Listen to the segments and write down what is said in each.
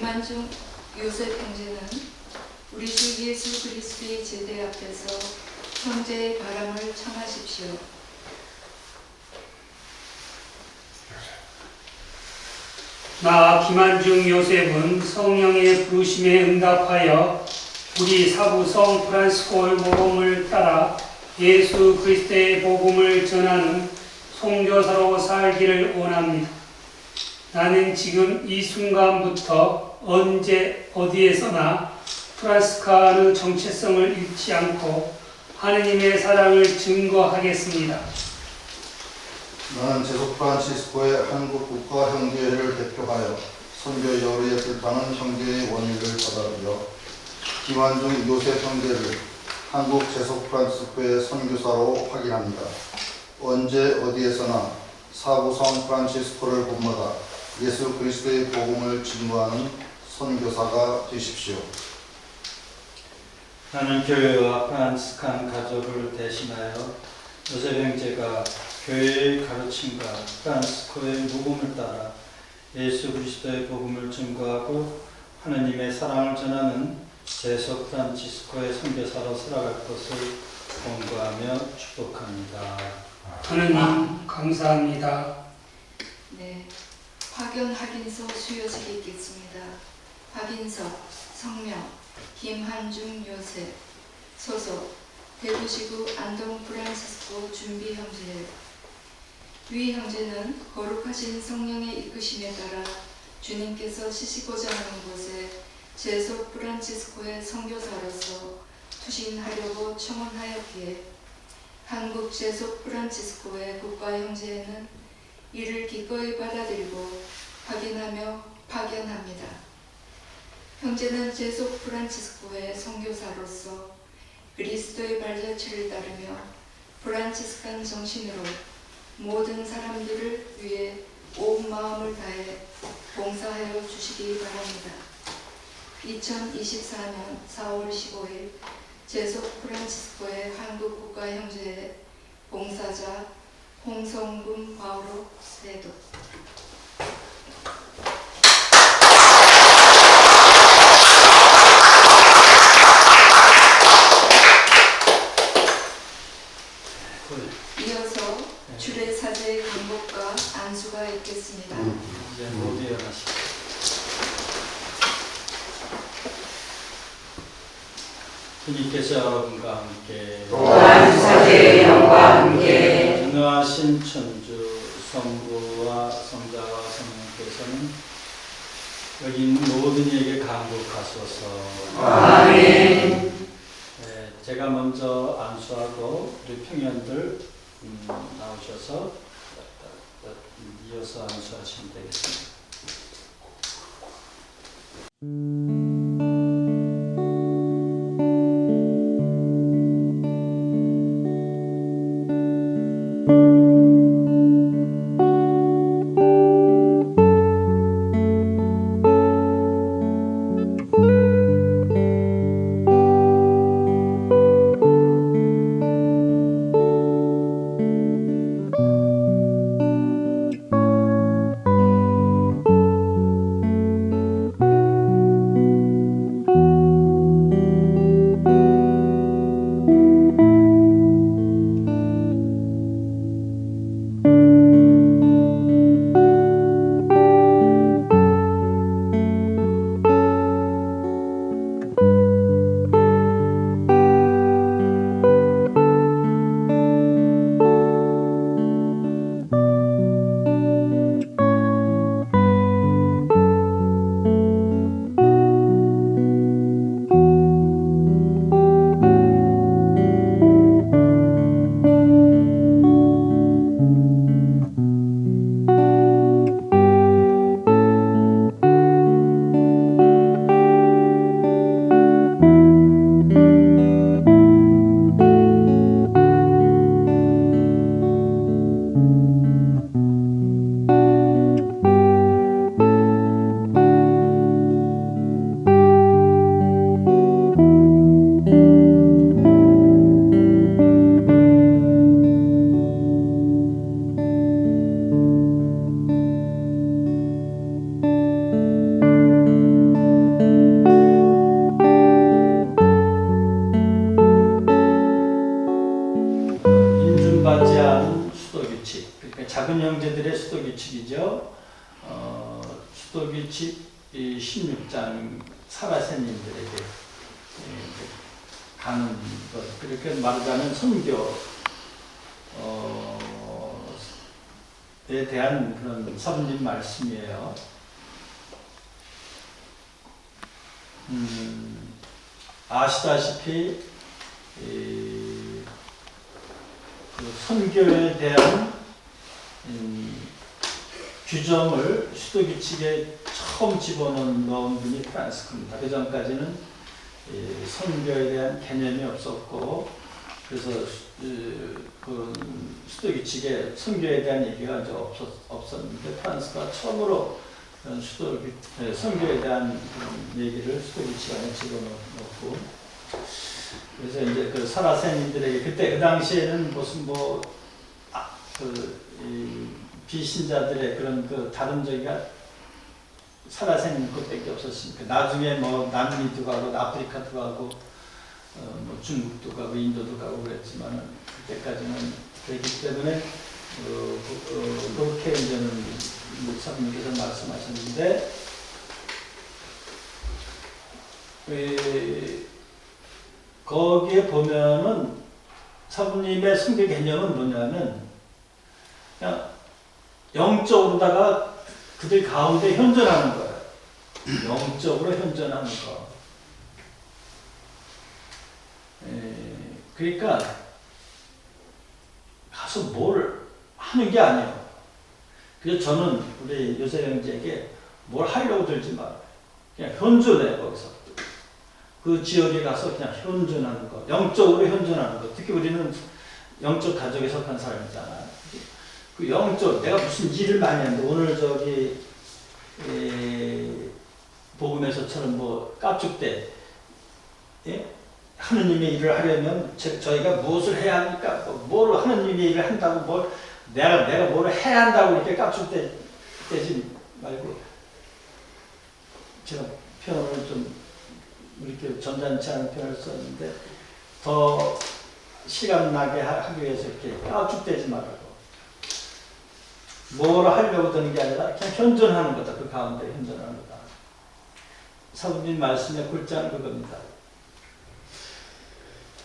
김한중 요셉 형제는 우리 주 예수 그리스도의 제대 앞에서 형제의 바람을 청하십시오. 나 김한중 요셉은 성령의 부르심에 응답하여 우리 사부성 프란시스코의 모범을 따라 예수 그리스도의 복음을 전하는 선교사로 살기를 원합니다. 나는 지금 이 순간부터 언제 어디에서나 프란시스카의 정체성을 잃지 않고 하느님의 사랑을 증거하겠습니다. 나는 제속 프란시스코의 한국 국가 형제회를 대표하여 선교 여리에 불타는 형제의 원의를 받아들여 김한중 요셉 형제를 한국 제속 프란시스코의 선교사로 확인합니다. 언제 어디에서나 사부성 프란시스코를 본마다 예수 그리스도의 복음을 증거하는 선교사가 되십시오. 나는 교회와 프란시스칸 가족을 대신하여 요셉 형제가 교회의 가르침과 프란시스코의 복음을 따라 예수 그리스도의 복음을 증거하고 하느님의 사랑을 전하는 제속 프란시스코의 선교사로 살아갈 것을 권고하며 축복합니다. 하느님 감사합니다. 네, 파견 확인서 수여식이 있겠습니다. 확인서, 성명, 김한중 요셉, 소속, 대구시구 안동 프란시스코 준비 형제. 위 형제는 거룩하신 성령의 이끄심에 따라 주님께서 시시고자 하는 곳에 제속 프란시스코의 선교사로서 투신하려고 청원하였기에 한국 제속 프란시스코의 국가 형제회는 이를 기꺼이 받아들이고 확인하며 파견합니다. 형제는 제속 프란시스코의 선교사로서 그리스도의 발자취를 따르며 프란치스칸 정신으로 모든 사람들을 위해 온 마음을 다해 봉사하여 주시기 바랍니다. 2024년 4월 15일 제속 프란치스코의 한국국가형제회 봉사자 홍성군 바오로 세도. 이어서 주례사제의 강복과 안수가 있겠습니다. 이제 모두 일어나시고 주님께서 여러분과 함께 또한 사제의 영과 함께 전능하신 천주 성부와 성자와 성령께서는 여기 있는 모든 이에게 강복하소서. 아멘. 네, 제가 먼저 안수하고 우리 평연들 나오셔서 이어서 안수하시면 되겠습니다. 보세요. 수도규칙 16장 사라새님들에게 가는 것, 그렇게 말하자면 선교에 대한 그런 사부님 말씀이에요. 아시다시피 그 선교에 대한 규정을 수도규칙에 처음 집어넣은 분이 프란스코입니다. 그 전까지는 선교에 대한 개념이 없었고, 그래서 그 수도규칙에 선교에 대한 얘기가 이제 없었는데, 프란스가 처음으로 선교에 대한 그런 얘기를 수도규칙 안에 집어넣고, 그래서 이제 그 사라새님들에게 그때 그 당시에는 무슨 비신자들의 그런 그 다른 저기가 사라새님 것밖에 없었으니까, 나중에 뭐 남미도 가고 아프리카도 가고 뭐 중국도 가고 인도도 가고 그랬지만 그때까지는 그랬기 때문에 그렇게 이제는 사부님께서 말씀하셨는데, 거기에 보면은 사부님의 선교 개념은 뭐냐면 그냥 영적으로다가 그들 가운데 현존하는 거예요. 영적으로 현존하는 거. 그러니까 가서 뭘 하는 게 아니에요. 그래서 저는 우리 요새 형제에게 뭘 하려고 들지 말아요. 그냥 현존해. 거기서 그 지역에 가서 그냥 현존하는 거, 영적으로 현존하는 거. 특히 우리는 영적 가족에 속한 사람이잖아요. 그 영적, 내가 무슨 일을 많이 하는데, 오늘 저기 복음에서처럼 뭐 깝죽대, 예? 하느님의 일을 하려면 저희가 무엇을 해야 합니까? 뭘 하느님의 일을 한다고 뭘 내가 뭘 해야 한다고 이렇게 깝죽대지 말고, 제가 표현을 좀 이렇게 점잖지 않은 표현을 썼는데, 더 실감나게 하기 위해서 이렇게 깝죽대지 말고, 뭘 하려고 드는 게 아니라 그냥 현존하는 거다. 그 가운데 현존하는 거다. 사부님 말씀의 골자는 그겁니다.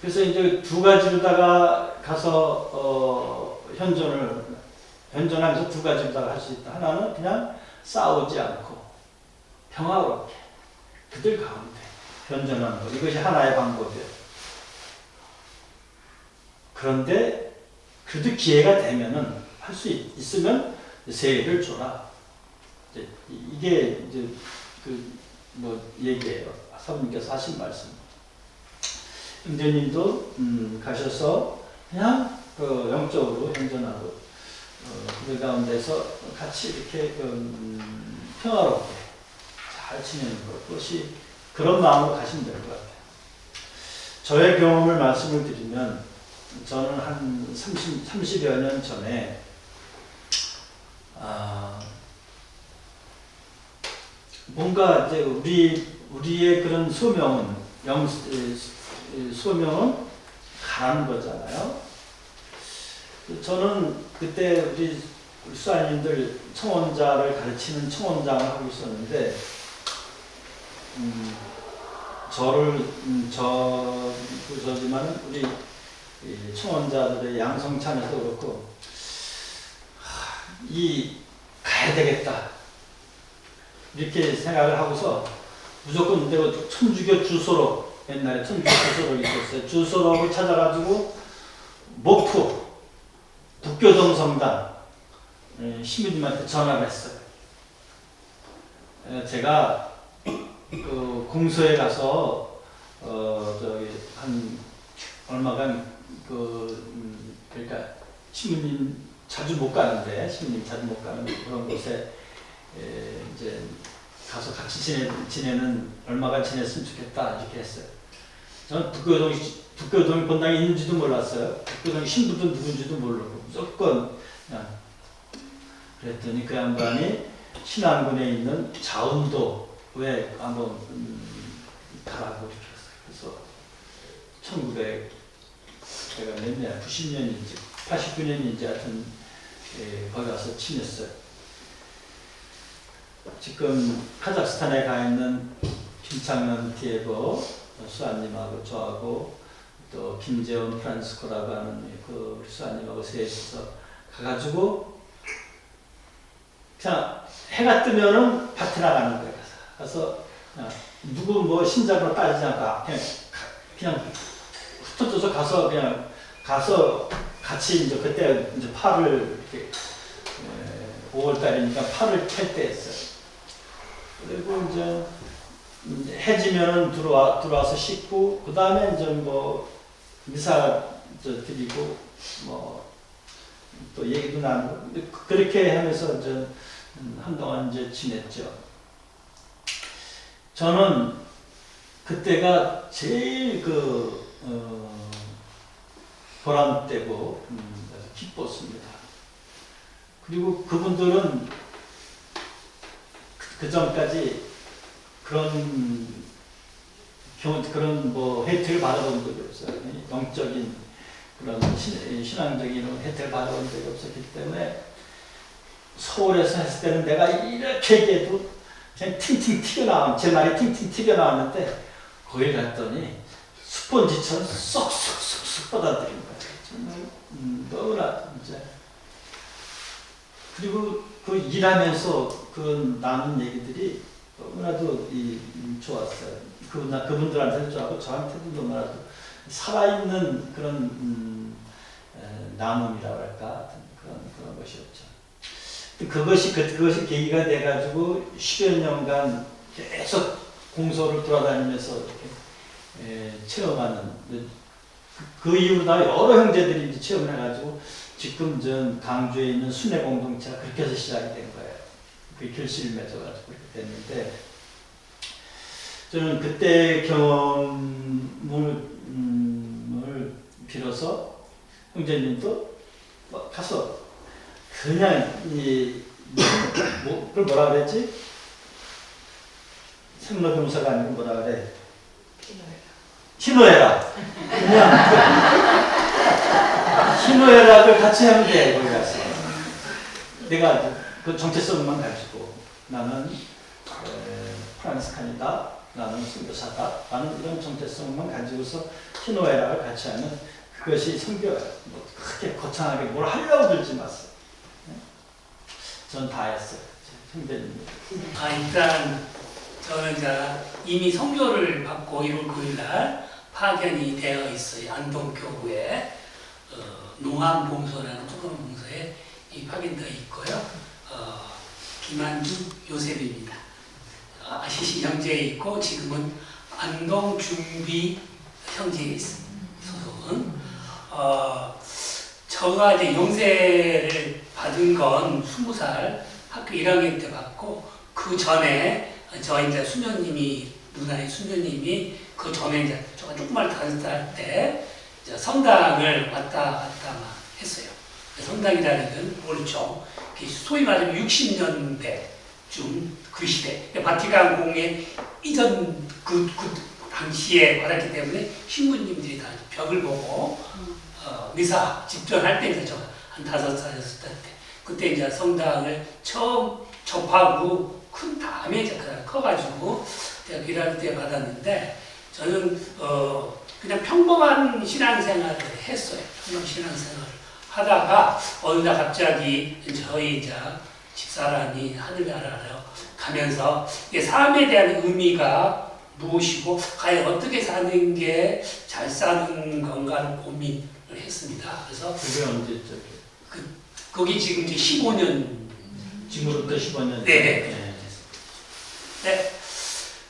그래서 이제 두 가지로다가 가서 현존하면서 두 가지로다가 할 수 있다. 하나는 그냥 싸우지 않고 평화롭게 그들 가운데 현존하는 것. 이것이 하나의 방법이에요. 그런데 그래도 기회가 되면은 할 수 있으면 세례를 줘라. 이게 이제 얘기예요. 사부님께서 하신 말씀. 형제님도 가셔서 그냥 영적으로 현존하고 그 가운데서 같이 이렇게 평화롭게 잘 지내는 것이, 그런 마음으로 가시면 될 것 같아요. 저의 경험을 말씀을 드리면, 저는 한 30여 년 전에 뭔가 이제 우리의 그런 소명은 가는 거잖아요. 저는 그때 우리 수사님들 청원자를 가르치는 청원장을 하고 있었는데, 저지만 우리 청원자들의 양성찬에서 그렇고, 가야 되겠다 이렇게 생각을 하고서 무조건 내가 천주교 주소로, 옛날에 천주교 주소로 있었어요. 주소록을 찾아가지고 목포 북교동 성당 신부님한테 전화를 했어요. 제가 그 공소에 가서 저기 한 얼마간 그러니까 신부님 자주 못 가는데, 그런 곳에 이제 가서 같이 지내는 얼마간 지냈으면 좋겠다 이렇게 했어요. 저는 북교동이 본당에 있는지도 몰랐어요. 북교동이 신부도 누군지도 모르고 무조건 그냥 그랬더니 그 양반이 신안군에 있는 자운도에 한번 가라고 이렇게 했어요. 그래서 90년인지 89년인지 하여튼 거기 가서 지냈어요. 지금 카자흐스탄에 가 있는 김창년 디에고 수아님하고 저하고 또 김재원 프란스코라고 하는 그 수아님하고 셋이서 가가지고 그냥 해가 뜨면은 밭에 나가는 거예요. 가서 누구 뭐 신장으로 따지지 않고 그냥 흩어져서 가서 그냥 가서 같이 이제 그때 이제 파를 이렇게 5월 달이니까 파를 캘 때였어요. 그리고 이제 해지면은 들어와서 씻고 그 다음에 이제 뭐 미사 드리고 뭐 또 얘기도 나누고 그렇게 하면서 이제 한동안 이제 지냈죠. 저는 그때가 제일 보람되고 기뻤습니다. 그리고 그분들은 그 전까지 그런 뭐 혜택을 받아본 적이 없어요. 영적인 그런 신앙적인 혜택을 받아본 적이 없었기 때문에 서울에서 했을 때는 내가 이렇게 얘기해도 그냥 팅팅 튀어나온, 제 말이 팅팅 튀어나왔는데 거기 갔더니 스펀지처럼 쏙쏙쏙쏙 뻗어들인 거예요. 정말 너무나 진짜. 그리고 그 일하면서 그 나눈 얘기들이 너무나도 좋았어요. 그분들한테도 좋았고 저한테도 너무나도 살아있는 그런 나눔이라고 할까 그런 것이었죠. 그것이 계기가 돼가지고 10여 년간 계속 공소를 돌아다니면서 이렇게 체험하는 그 이후로 나 여러 형제들이 이제 체험을 해가지고 지금 전 강주에 있는 순회 공동체가 그렇게 해서 시작이 된 거예요. 그 결실을 맺어가지고 그렇게 됐는데 저는 그때 경험을 빌어서 형제님도 가서 그냥 그걸 뭐라 그랬지? 생로병사가 아니고 뭐라 그래? 희노애락. 그냥 희노애락을 같이 하면 돼. 거기 가서 내가 그 정체성만 가지고 나는 프란스칸이다, 나는 선교사다, 나는 이런 정체성만 가지고서 희노애락을 같이 하면 그것이 성교예요. 뭐 크게 거창하게 뭘 하려고 들지 마세요. 전 다 했어요. 형제님. 일단 저는 이제 이미 성교를 받고 1월 9일 날 파견이 되어 있어요. 안동교구에 농암봉소라는 조그만 봉소에 파견되어 있고요. 김한중 요셉입니다. 아시시 형제에 있고 지금은 안동중비 형제에 소속은 저가 이제 영세를 받은 건 20살 학교 1학년 때 받고 그 전에 저 이제 수녀님이 누나의 수녀님이 그 전에 이제 저가 조금만 5살 때 성당을 왔다 했어요. 성당이라는 건 모르죠. 소위 말하면 60년대쯤 그 시대 바티칸 공회 이전 그 당시에 받았기 때문에 신부님들이 다 벽을 보고 미사 집전할 때 이제 한 5살이었을 때 그때 이제 성당을 처음 접하고 큰 다음에 이제 커가지고 대학 1학년 때 받았는데 저는 그냥 평범한 신앙생활을 했어요. 평범한 신앙생활을 하다가 어느 날 갑자기 저희 이제 집사람이 하늘나라로 가면서 삶에 대한 의미가 무엇이고 과연 어떻게 사는 게 잘 사는 건가를 고민을 했습니다. 그래서 그게 언제죠? 거기 지금 이제 15년 지금으로부터 15년. 네.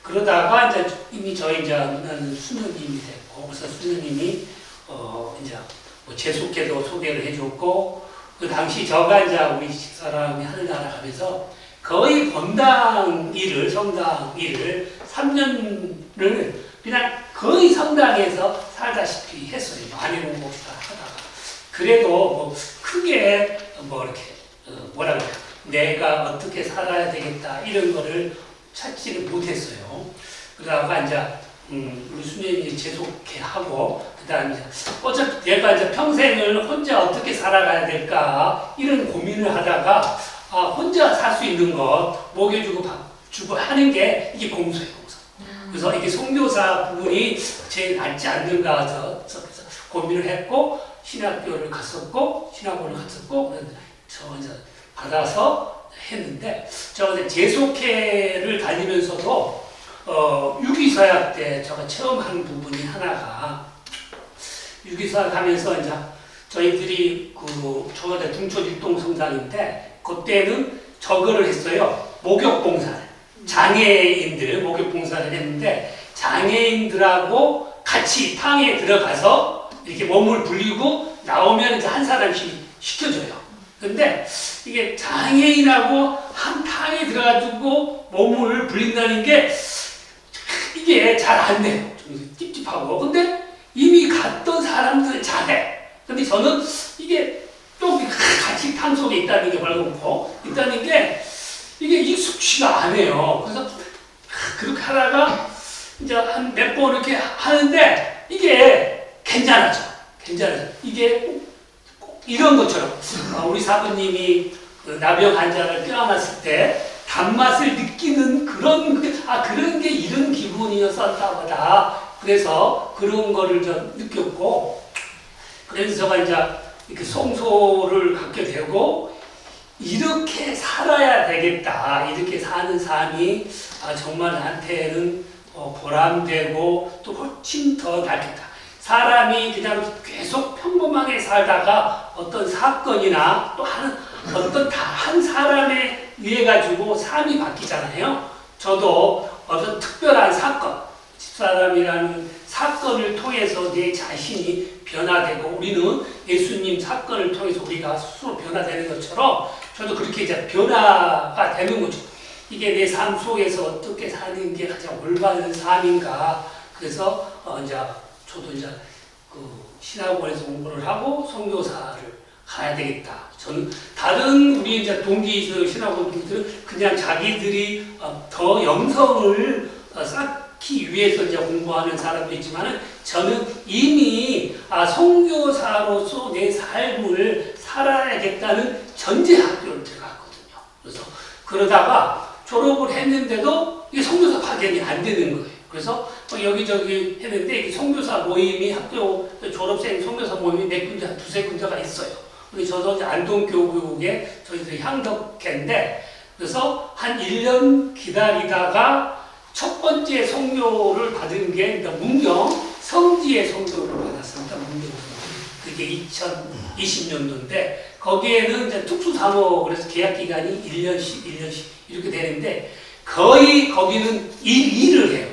그러다가 이제 이미 저희 이제 누나는 수녀님이 됐고 그래서 수녀님이 이제 뭐 재수께도 소개를 해줬고 그 당시 저가 이제 우리 집사람이 하늘나라 가면서 거의 성당 일을 3년을 그냥 거의 성당에서 살다시피 했어요. 아내 공복사 하다가. 그래도 뭐 크게 뭐 이렇게 뭐라 그래요. 내가 어떻게 살아야 되겠다 이런 거를 찾지를 못했어요. 그러다가 이제 우리 수녀님이 재속해 하고 그다음에 어차피 내가 이제 평생을 혼자 어떻게 살아가야 될까 이런 고민을 하다가 혼자 살 수 있는 것 먹여주고 밥 주고 하는 게 이게 공소예요, 공소. 그래서 이게 선교사 부분이 제일 낫지 않는가 해서 그래서 고민을 했고 신학교를 갔었고 신학원을 갔었고 저 이제 받아서 했는데 저 이제 재속회를 다니면서도 유기사역 때 제가 처음 한 부분이 하나가 유기사역 하면서 이제 저희들이 저가 둥촌일동 성당인데 그때는 저거를 했어요. 목욕봉사를. 장애인들 목욕봉사를 했는데 장애인들하고 같이 탕에 들어가서 이렇게 몸을 불리고 나오면 이제 한 사람씩 시켜줘요. 근데 이게 장애인하고 한 탕에 들어가지고 몸을 불린다는 게 이게 잘 안 돼요. 좀 찝찝하고. 근데 이미 갔던 사람들은 잘해. 근데 저는 이게 좀 같이 탕 속에 있다는 게 말고 있다는 게 이게 익숙치가 않아요. 그래서 그렇게 하다가 이제 한 몇 번 이렇게 하는데 이게 괜찮아져. 이게 꼭 이런 것처럼 우리 사부님이 나병 환자를 껴안았을 때 단맛을 느끼는 그런 게 이런 기분이었었다 보다. 그래서 그런 거를 좀 느꼈고 그래서 제가 이제 이렇게 성소를 갖게 되고 이렇게 살아야 되겠다. 이렇게 사는 삶이 정말 나한테는 보람되고 또 훨씬 더 낫겠다. 사람이 그냥 계속 평범하게 살다가 어떤 사건이나 또 어떤 한 사람에 의해 가지고 삶이 바뀌잖아요. 저도 어떤 특별한 사건, 집사람이라는 사건을 통해서 내 자신이 변화되고 우리는 예수님 사건을 통해서 우리가 스스로 변화되는 것처럼 저도 그렇게 이제 변화가 되는 거죠. 이게 내 삶 속에서 어떻게 사는 게 가장 올바른 삶인가. 그래서 이제 저도 이제 신학원에서 공부를 하고 선교사를 가야 되겠다. 저는 다른 우리 이제 동기 신학원 동기들은 그냥 자기들이 더 영성을 쌓기 위해서 이제 공부하는 사람도 있지만은 저는 이미 선교사로서 내 삶을 살아야겠다는 전제 학교를 들어갔거든요. 그래서 그러다가 졸업을 했는데도 이게 선교사 파견이 안 되는 거예요. 그래서 여기저기 했는데 선교사 모임이 학교 졸업생 선교사 모임이 몇 군데 한 두세 군데가 있어요. 근데 저도 이제 안동교구에 저희들이 향덕회인데 그래서 한 1년 기다리다가 첫 번째 선교를 받은 게 문경 성지의 선교를 받았습니다. 문경 그게 2020년도인데 거기에는 이제 특수사모 그래서 계약 기간이 1년씩 이렇게 되는데 거의 거기는 일을 해요.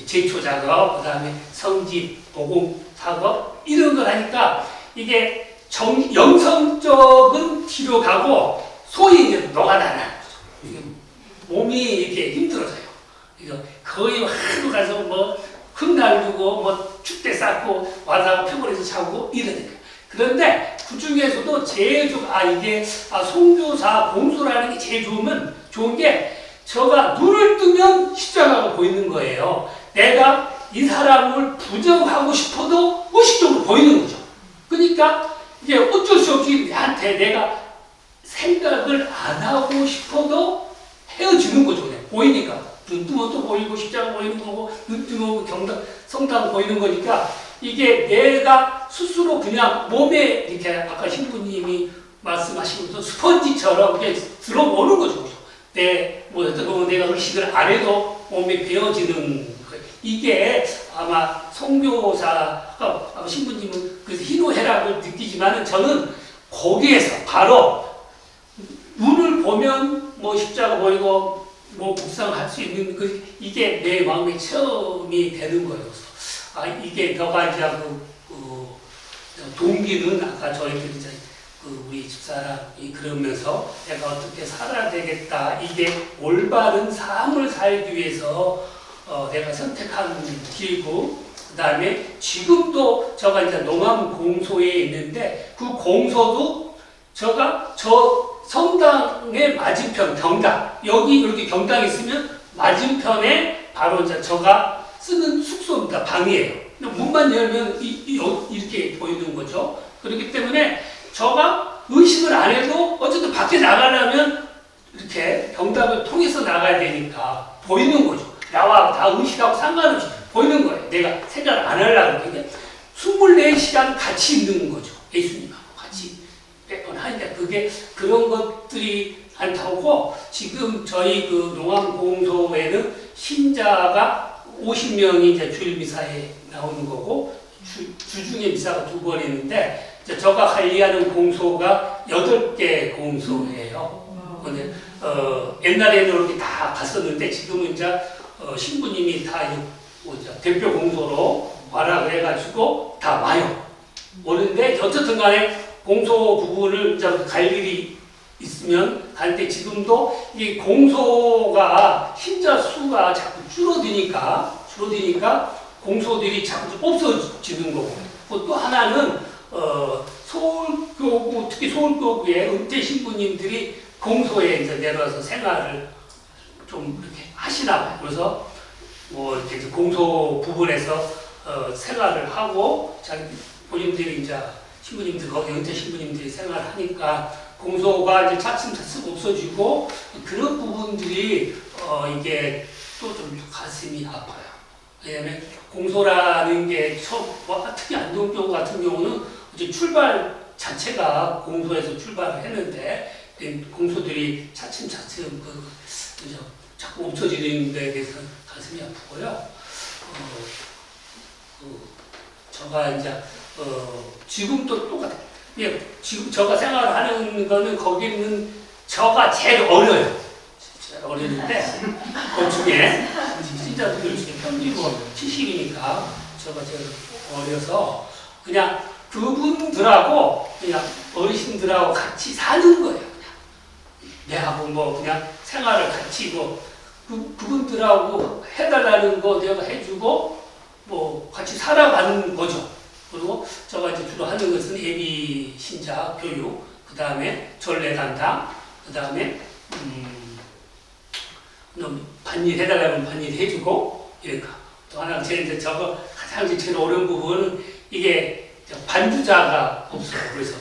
제초 작업, 그 다음에 성지 보공 작업 이런 걸 하니까 이게 영성적은 뒤로 가고 소위 이제 노가다라는 거죠. 몸이 이렇게 힘들어져요. 거의 하루 가서 흙날리고 축대 쌓고 와서 피곤해서 자고 이러는 거예요. 그런데 그 중에서도 제일 이게 선교사 봉수라는 게 제일 좋은 게 제가 눈을 뜨면 십자가가 보이는 거예요. 내가 이 사람을 부정하고 싶어도 의식적으로 보이는 거죠. 그러니까 이게 어쩔 수 없이 나한테 내가 생각을 안 하고 싶어도 헤어지는 거죠. 그냥 보이니까. 눈 뜨면 또 보이고 십자가 보이는 거고 눈 뜨면 성당 보이는 거니까 이게 내가 스스로 그냥 몸에 이렇게 아까 신부님이 말씀하신 것처럼 스펀지처럼 이렇게 들어오는 거죠. 내가 의식을 안 해도 몸에 배어지는 거예요. 이게 아마 선교사가 아마 신부님은 그래서 희노애락을 느끼지만은 저는 거기에서 바로 눈을 보면 십자가 보이고 묵상할 수 있는 이게 내 마음의 체험이 되는 거예요. 이게 너가 이제 동기는 아까 저희들이 이제 우리 집사람이 그러면서 내가 어떻게 살아야 되겠다. 이게 올바른 삶을 살기 위해서 내가 선택한 길고 그 다음에 지금도 제가 이제 농암 공소에 있는데 그 공소도 제가 저 성당의 맞은편 경당 여기 이렇게 경당이 있으면 맞은편에 바로 이제 제가 쓰는 숙소입니다. 방이에요. 문만 열면 이렇게 보이는 거죠. 그렇기 때문에 제가 의식을 안 해도 어쨌든 밖에 나가려면 이렇게 병답을 통해서 나가야 되니까 보이는 거죠. 나와 다 의식하고 상관없이 보이는 거예요. 내가 생각을 안 하려고 그러는데 24시간 같이 있는 거죠. 예수님하고 같이 매번 하니까 그게 그런 것들이 않다고 지금 저희 그 농암공소에는 신자가 50명이 이제 주일 미사에 나오는 거고 주중에 미사가 2번 있는데 이제 저가 관리하는 공소가 8개 공소예요. 근데 옛날에는 이렇게 다 갔었는데 지금은 이제 신부님이 다 대표 공소로 와라 그래가지고 다 와요. 오는데 어쨌든 간에 공소 부분을 이제 갈 일이 있으면 갈 때 지금도 이 공소가 신자 수가 자꾸 줄어드니까 공소들이 자꾸 없어지는 거고 또 하나는 서울교구 특히 서울교구의 은퇴 신부님들이 공소에 이제 내려와서 생활을 좀 이렇게 하시나 봐요. 그래서 뭐 이렇게 공소 부분에서 생활을 하고 자기 본인들이 이제 신부님들 거기 은퇴 신부님들이 생활하니까 공소가 이제 차츰차츰 없어지고 그런 부분들이 이게 또 좀 가슴이 아파요. 왜냐하면 공소라는 게 특히 안동교구 같은 경우는 이제 출발 자체가 공소에서 출발을 했는데 공소들이 차츰차츰 자꾸 없어지는 데 대해서 가슴이 아프고요. 저가 이제 지금도 똑같아요. 예, 지금 저가 생활하는 거는 거기는 저가 제일 어려요. 제일 어리는데 그 중에 신자들 중에 평균으로 70이니까 저가 제일 어려서 그냥 그분들하고 그냥 어르신들하고 같이 사는 거예요. 그냥 내하고 뭐 그냥 생활을 같이 그분들하고 해달라는 거 내가 해주고 뭐 같이 살아가는 거죠. 그리고 제가 이제 주로 하는 것은 예비 신자 교육, 그 다음에 전례 담당, 그 다음에 반일 해달라면 반일 해주고 이러니까 또 하나 제가 이제 저거 가장 제일 어려운 부분은 이게 반주자가 없어요. 그래서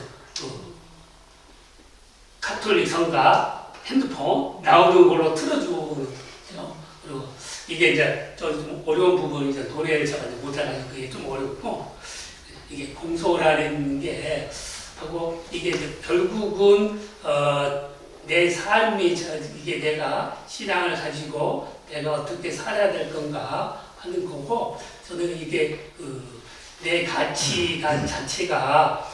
가톨릭 성가 핸드폰 나오는 걸로 틀어주거든요. 그리고 이게 이제 좀 어려운 부분이 이제 노래를 제가 못하니까 그게 좀 어렵고 이게 공소라는 게 하고 이게 이제 결국은 내 삶이 이게 내가 신앙을 가지고 내가 어떻게 살아야 될 건가 하는 거고 저는 이게 내 가치관 자체가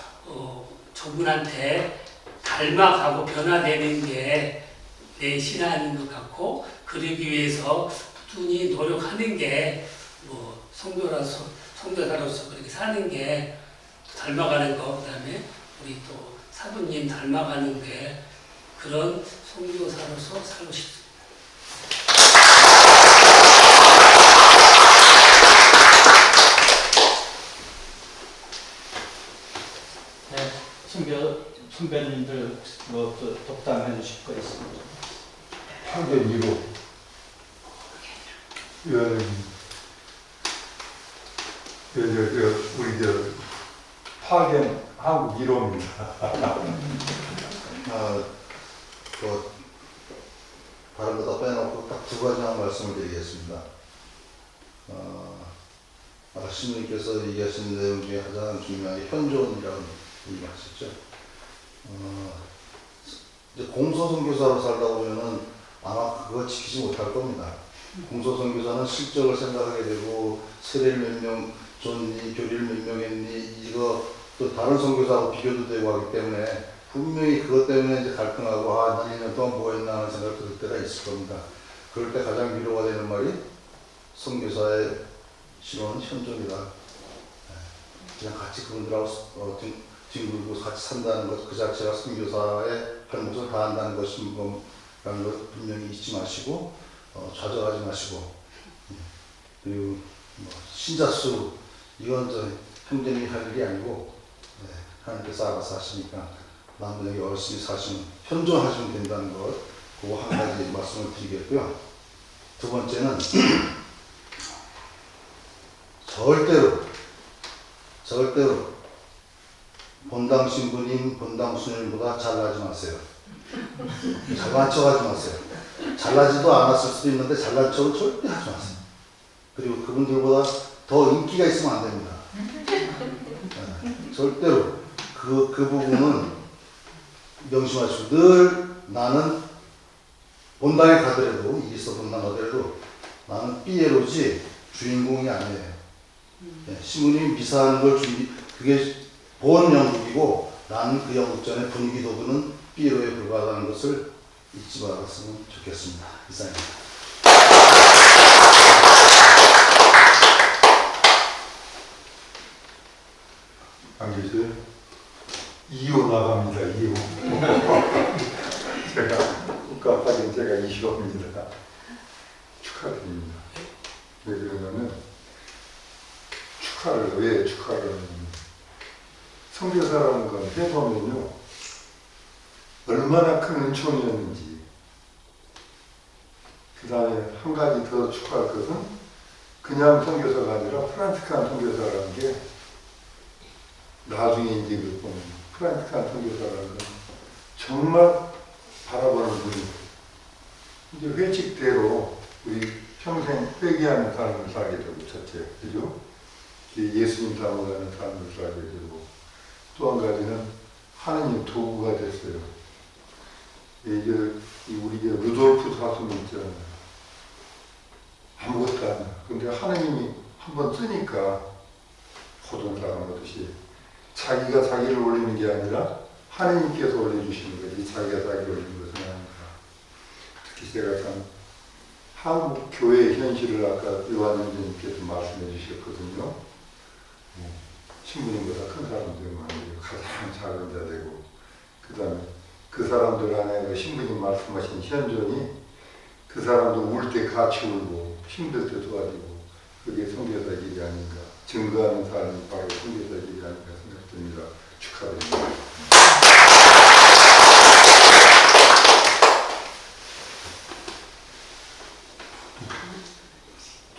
저분한테 닮아가고 변화되는 게 내 신앙인 것 같고 그러기 위해서 꾸준히 노력하는 게 뭐 성도사로서 그렇게 사는 게 닮아가는 거, 그 다음에 우리 또 사부님 닮아가는 게 그런 성도사로서 살고 싶습니다. 네, 선배님들 뭐 또 독담해 주실 거 있습니다. 파견 1호 우리 파견 한국 1호입니다. 다른 거 다 빼놓고 딱 2가지만 말씀을 드리겠습니다. 아까 신부님께서 얘기하신 내용 중에 가장 중요한 게 현존이라는 얘기하셨죠. 이제 공소선교사로 살다 보면은 아마 그거 지키지 못할 겁니다. 공소선교사는 실적을 생각하게 되고 세례를 몇 명 줬니, 교리를 몇 명 했니, 이거 또 다른 선교사하고 비교도 되고 하기 때문에 분명히 그것 때문에 이제 갈등하고 한 1년 동안 뭐 했나 하는 생각 들 때가 있을 겁니다. 그럴 때 가장 위로가 되는 말이 선교사의 신호는 현존이다. 그냥 같이 그분들하고 뒹굴고 같이 산다는 것 그 자체가 선교사의 할 몫을 다한다는 것이라는 것 분명히 잊지 마시고 좌절하지 마시고 그리고 신자수 이건 저 형제님이 할 일이 아니고 하나님께서 알아서 하시니까 남들에게 열심히 사시면 현존하시면 된다는 것 그거 한 가지 말씀을 드리겠고요. 2번째는 절대로 본당 신부님, 본당 수녀님보다 잘나지 마세요. 잘난 척하지 마세요. 잘나지도 않았을 수도 있는데 잘난 척은 절대 하지 마세요. 그리고 그분들보다 더 인기가 있으면 안 됩니다. 네, 절대로 그 부분은 명심하시고, 늘 나는 본당에 가더라도, 이리서 본당 가더라도 나는 삐에로지 주인공이 아니에요. 네, 신부님이 미사하는 걸 그게 본 연극이고 나는 그 연극 전에 분위기 도구는 삐에로에 불과하다는 것을 잊지 말았으면 좋겠습니다. 이상입니다. 안 계세요? 2호 나갑니다. 2호. 제가 국가파진 제가 20호입니다. 축하드립니다. 왜 그러냐면 왜 축하를 하냐면 선교사라는 건 해보면요 얼마나 큰 은총이었는지. 그 다음에 한 가지 더 축하할 것은 그냥 선교사가 아니라 프란티칸 선교사라는 게 나중에 이제 그 보면 프란티칸 선교사라는 건 정말 바라보는 분이 이제 회칙대로 우리 평생 회개하는 삶을 살게 되고, 첫째, 그죠? 예수님 닮아가는 삶을 살게 되고, 또 한 가지는 하느님 도구가 됐어요. 이제 우리 루돌프 사슴 있잖아요. 아무것도 아니야. 근데 하느님이 한번 쓰니까 모든 사람 오듯이 자기가 자기를 올리는 게 아니라 하느님께서 올려주시는 거지, 자기가 자기를 올리는 것은 아닙니다. 특히 제가 참 한국 교회의 현실을 아까 요한님께서 말씀해 주셨거든요. 신부님보다 큰 사람들만 가장 작은 자 되고, 그 다음에 그 사람들 안에 신부님 말씀하신 현존이 그 사람도 울 때 같이 울고 힘들 때 도와주고, 그게 선교사 길이 아닌가, 증거하는 사람이 바로 선교사 길이 아닌가 생각됩니다. 축하드립니다.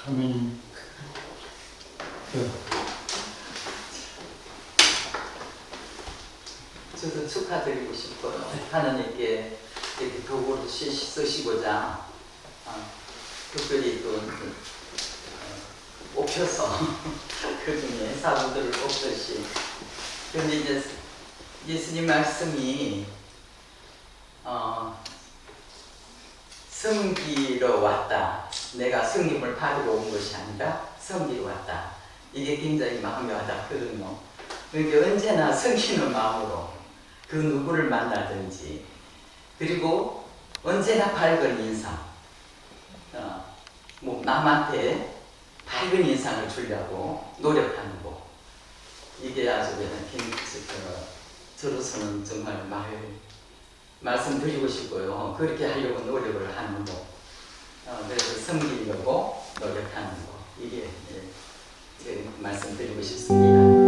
차민님. 저도 축하드리고 싶어요. 하나님께 이렇게 도구를 쓰시고자 특별히 또 옵혀서 그 중에 사부들을 옵듯이. 그런데 이제 예수님 말씀이 섬기러 왔다. 내가 승림을 받으러 온 것이 아니라 섬기러 왔다. 이게 굉장히 마음묘하다거든요. 그러니까 언제나 섬기는 마음으로 그 누구를 만나든지, 그리고 언제나 밝은 인상, 남한테 밝은 인상을 주려고 노력하는 거. 이게 아주 저로서는 정말 말씀드리고 싶고요. 그렇게 하려고 노력을 하는 거. 그래서 섬기려고 노력하는 거. 이게 말씀드리고 싶습니다.